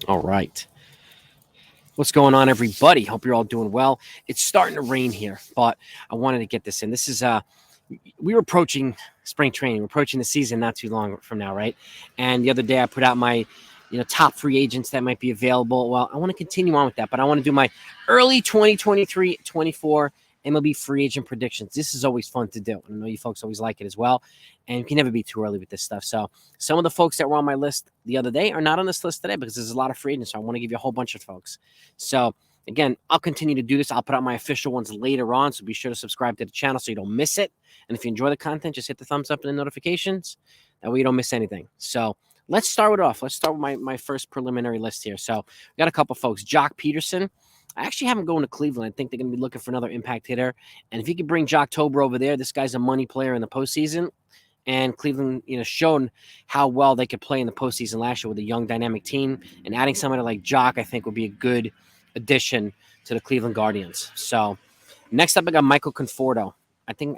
All right. What's going on, everybody? Hope you're all doing well. It's starting to rain here, but I wanted to get this in. This is we were approaching spring training. We're approaching the season not too long from now, right? And the other day I put out my top free agents that might be available. Well, I want to continue on with that, but I want to do my early 2023-24 MLB free agent predictions. This is always fun to do. I know you folks always like it as well, and you can never be too early with this stuff. So some of the folks that were on my list the other day are not on this list today because there's a lot of free agents. So I want to give you a whole bunch of folks. So again, I'll continue to do this. I'll put out my official ones later on, so be sure to subscribe to the channel so you don't miss it. And if you enjoy the content, just hit the thumbs up and the notifications. That way you don't miss anything. So let's start it off. Let's start with my first preliminary list here. So we got a couple folks. Joc Pederson. I actually have him going to Cleveland. I think they're going to be looking for another impact hitter. And if you could bring Joctober over there, this guy's a money player in the postseason. And Cleveland, shown how well they could play in the postseason last year with a young, dynamic team. And adding somebody like Joc, I think, would be a good addition to the Cleveland Guardians. So next up, I got Michael Conforto. I think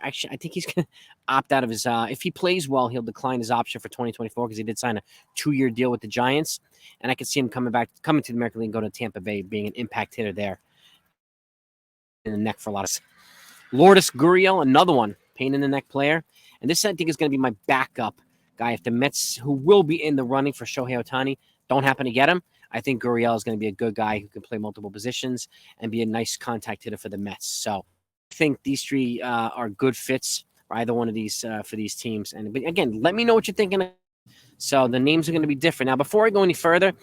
he's going to opt out of his if he plays well, he'll decline his option for 2024 because he did sign a 2-year deal with the Giants. And I could see him coming to the American League and go to Tampa Bay, being an impact hitter there in the neck for a lot of. Lourdes Gurriel, another one, pain in the neck player. And this, I think, is going to be my backup guy. If the Mets, who will be in the running for Shohei Ohtani, don't happen to get him, I think Gurriel is going to be a good guy who can play multiple positions and be a nice contact hitter for the Mets. So I think these three are good fits for either one of these for these teams. And again, let me know what you're thinking. So the names are going to be different. Now, before I go any further,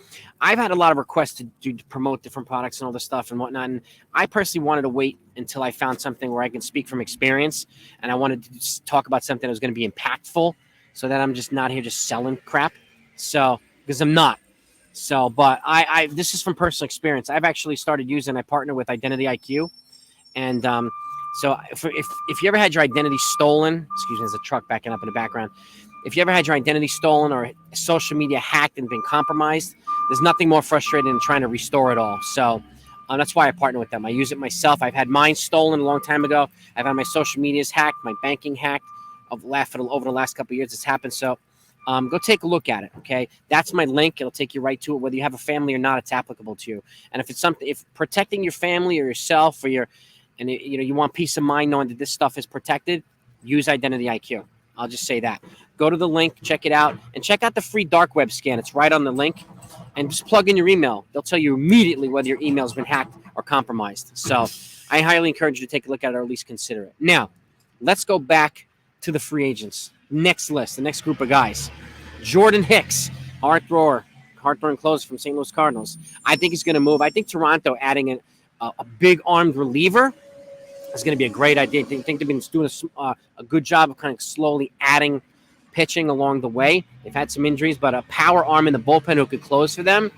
I've had a lot of requests to promote different products and all this stuff and whatnot. And I personally wanted to wait until I found something where I can speak from experience. And I wanted to just talk about something that was going to be impactful so that I'm just not here just selling crap. So, because I'm not. So, but I this is from personal experience. I've actually started using, I partner with Identity IQ. And so if you ever had your identity stolen, excuse me, there's a truck backing up in the background. If you ever had your identity stolen or social media hacked and been compromised, there's nothing more frustrating than trying to restore it all. So that's why I partner with them. I use it myself. I've had mine stolen a long time ago. I've had my social medias hacked, my banking hacked over the last couple of years. It's happened. So go take a look at it. Okay, that's my link. It'll take you right to it. Whether you have a family or not, it's applicable to you. And if it's something, if protecting your family or yourself or you want peace of mind knowing that this stuff is protected, use Identity IQ. I'll just say that. Go to the link, check it out, and check out the free dark web scan. It's right on the link. And just plug in your email. They'll tell you immediately whether your email has been hacked or compromised. So I highly encourage you to take a look at it or at least consider it. Now, let's go back to the free agents. Next list, the next group of guys. Jordan Hicks, heart-throwing closer from St. Louis Cardinals. I think he's going to move. I think Toronto adding a big armed reliever is going to be a great idea. I think they've been doing a good job of kind of slowly adding pitching along the way. They've had some injuries, but a power arm in the bullpen who could close for them,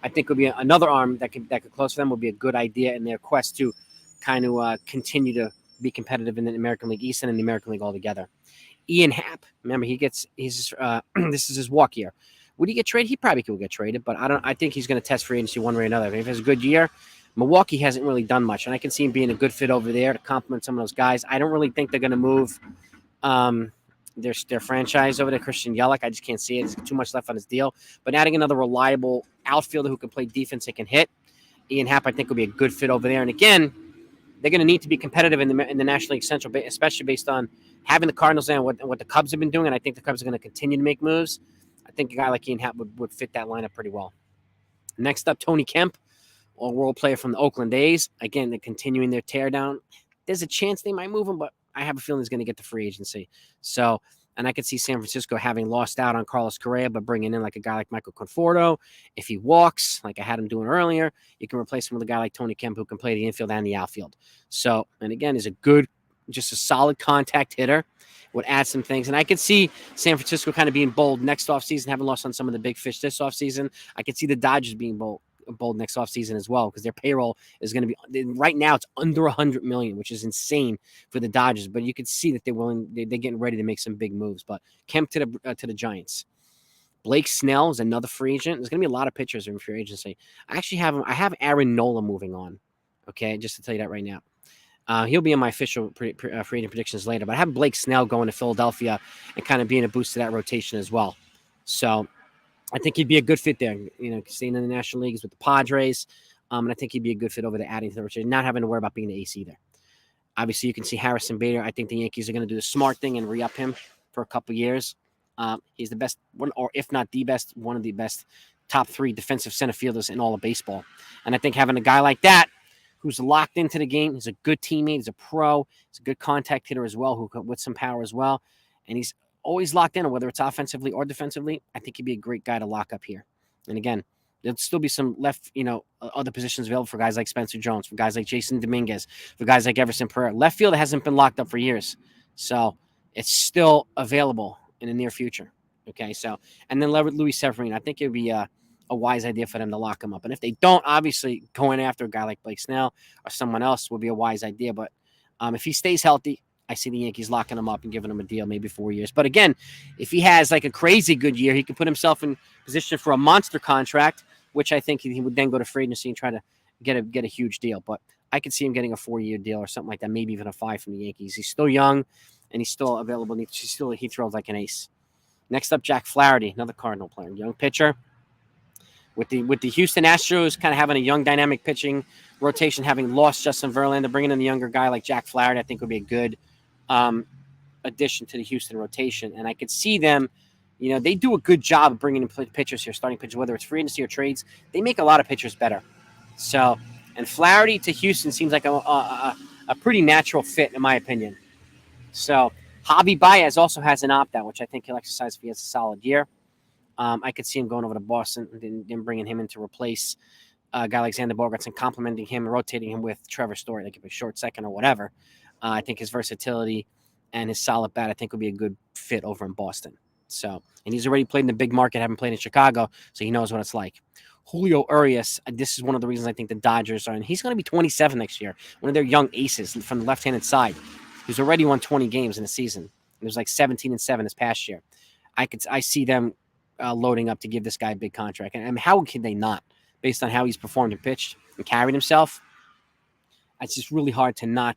I think would be another arm that could close for them would be a good idea in their quest to kind of continue to be competitive in the American League East and in the American League altogether. Ian Happ, remember this is his walk year. Would he get traded? He probably could get traded, but I think he's going to test free agency one way or another. If he has a good year, Milwaukee hasn't really done much, and I can see him being a good fit over there to complement some of those guys. I don't really think they're going to move their franchise over to Christian Yelich. I just can't see it. There's too much left on his deal. But adding another reliable outfielder who can play defense and can hit, Ian Happ, I think, will be a good fit over there. And again, they're going to need to be competitive in the National League Central, especially based on having the Cardinals and what the Cubs have been doing. And I think the Cubs are going to continue to make moves. I think a guy like Ian Happ would fit that lineup pretty well. Next up, Tony Kemp, all-world player from the Oakland A's. Again, they're continuing their teardown. There's a chance they might move him, but I have a feeling he's going to get the free agency. So, and I could see San Francisco having lost out on Carlos Correa, but bringing in like a guy like Michael Conforto. If he walks, like I had him doing earlier, you can replace him with a guy like Tony Kemp who can play the infield and the outfield. So, and again, is just a solid contact hitter. Would add some things. And I could see San Francisco kind of being bold next offseason, having lost on some of the big fish this offseason. I could see the Dodgers being bold next offseason as well, because their payroll is going to be right now it's under $100 million, which is insane for the Dodgers. But you can see that they're getting ready to make some big moves. But Kemp to the Giants. Blake Snell is another free agent. There's going to be a lot of pitchers in free agency. I have Aaron Nola moving on. Okay, just to tell you that right now. He'll be in my official free agent predictions later. But I have Blake Snell going to Philadelphia and kind of being a boost to that rotation as well. So I think he'd be a good fit there. Staying in the National Leagues with the Padres. And I think he'd be a good fit over there, adding to the rotation, not having to worry about being the ace either. Obviously, you can see Harrison Bader. I think the Yankees are going to do the smart thing and re-up him for a couple years. He's the best one, or if not the best, one of the best top 3 defensive center fielders in all of baseball. And I think having a guy like that who's locked into the game, he's a good teammate, he's a pro, he's a good contact hitter as well, with some power as well. And he's always locked in, whether it's offensively or defensively. I think he'd be a great guy to lock up here. And again, there'll still be some left, other positions available for guys like Spencer Jones, for guys like Jason Dominguez, for guys like Everson Pereira. Left field hasn't been locked up for years. So it's still available in the near future. Okay, so, and then Luis Severino. I think it would be a wise idea for them to lock him up. And if they don't, obviously going after a guy like Blake Snell or someone else would be a wise idea. But if he stays healthy, I see the Yankees locking him up and giving him a deal, maybe 4 years. But again, if he has like a crazy good year, he could put himself in position for a monster contract, which I think he would then go to free agency and try to get a huge deal. But I could see him getting a 4-year deal or something like that, maybe even a 5 from the Yankees. He's still young, and he's still available. He throws like an ace. Next up, Jack Flaherty, another Cardinal player, young pitcher. With the Houston Astros kind of having a young dynamic pitching rotation, having lost Justin Verlander, bringing in the younger guy like Jack Flaherty, I think would be a good addition to the Houston rotation. And I could see them, they do a good job of bringing in pitchers here, starting pitchers, whether it's free agency or trades. They make a lot of pitchers better. So, and Flaherty to Houston seems like a pretty natural fit, in my opinion. So, Javi Baez also has an opt-out, which I think he'll exercise if he has a solid year. I could see him going over to Boston and then bringing him in to replace a guy like Xander Bogaerts and complementing him and rotating him with Trevor Story, like if a short second or whatever. I think his versatility and his solid bat, I think, would be a good fit over in Boston. So, and he's already played in the big market, haven't played in Chicago, so he knows what it's like. Julio Urias, this is one of the reasons I think the Dodgers are, and he's going to be 27 next year, one of their young aces from the left-handed side, who's already won 20 games in a season. It was like 17-7 this past year. I see them loading up to give this guy a big contract. And I mean, how can they not, based on how he's performed and pitched and carried himself? It's just really hard to not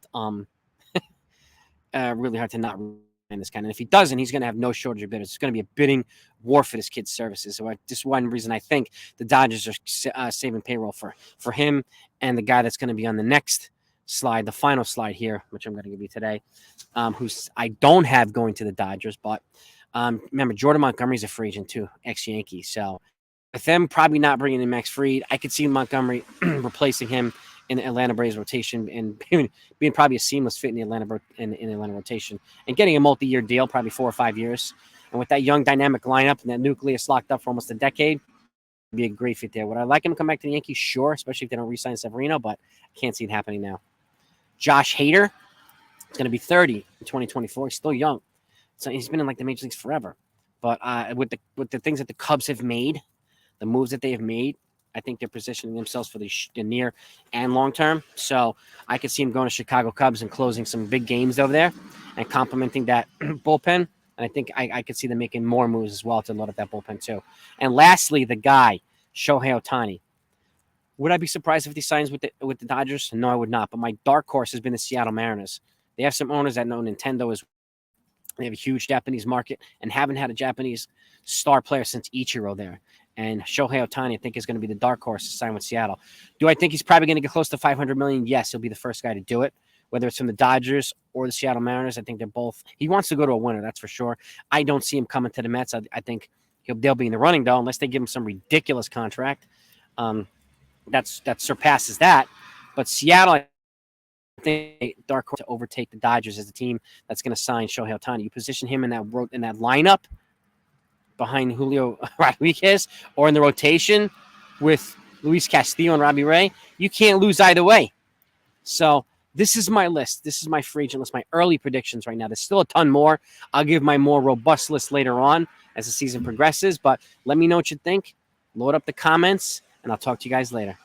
in this kind. And if he doesn't, he's going to have no shortage of bidders. It's going to be a bidding war for this kid's services. So just one reason I think the Dodgers are saving payroll for him and the guy that's going to be on the next slide, the final slide here, which I'm going to give you today, who's I don't have going to the Dodgers, but remember, Jordan Montgomery's a free agent too, ex-Yankee. So with them probably not bringing in Max Fried, I could see Montgomery replacing him in the Atlanta Braves rotation and being probably a seamless fit in the Atlanta rotation and getting a multi-year deal, probably 4 or 5 years. And with that young dynamic lineup and that nucleus locked up for almost a decade, it'd be a great fit there. Would I like him to come back to the Yankees? Sure, especially if they don't re-sign Severino, but I can't see it happening now. Josh Hader is going to be 30 in 2024. He's still young. So he's been in like the major leagues forever. But with the things that the Cubs have made, the moves that they have made, I think they're positioning themselves for the near and long term. So I could see him going to Chicago Cubs and closing some big games over there and complementing that bullpen. And I think I could see them making more moves as well to load up that bullpen too. And lastly, the guy, Shohei Ohtani. Would I be surprised if he signs with the Dodgers? No, I would not. But my dark horse has been the Seattle Mariners. They have some owners that know Nintendo as well. They have a huge Japanese market and haven't had a Japanese star player since Ichiro there. And Shohei Ohtani, I think, is going to be the dark horse to sign with Seattle. Do I think he's probably going to get close to $500 million? Yes, he'll be the first guy to do it. Whether it's from the Dodgers or the Seattle Mariners, I think they're both. He wants to go to a winner, that's for sure. I don't see him coming to the Mets. I think they'll be in the running, though, unless they give him some ridiculous contract that surpasses that. But Seattle, I think dark horse to overtake the Dodgers as the team that's going to sign Shohei Ohtani. You position him in that lineup behind Julio Rodriguez or in the rotation with Luis Castillo and Robbie Ray, you can't lose either way. So this is my list. This is my free agent list, my early predictions right now. There's still a ton more. I'll give my more robust list later on as the season progresses, but let me know what you think. Load up the comments, and I'll talk to you guys later.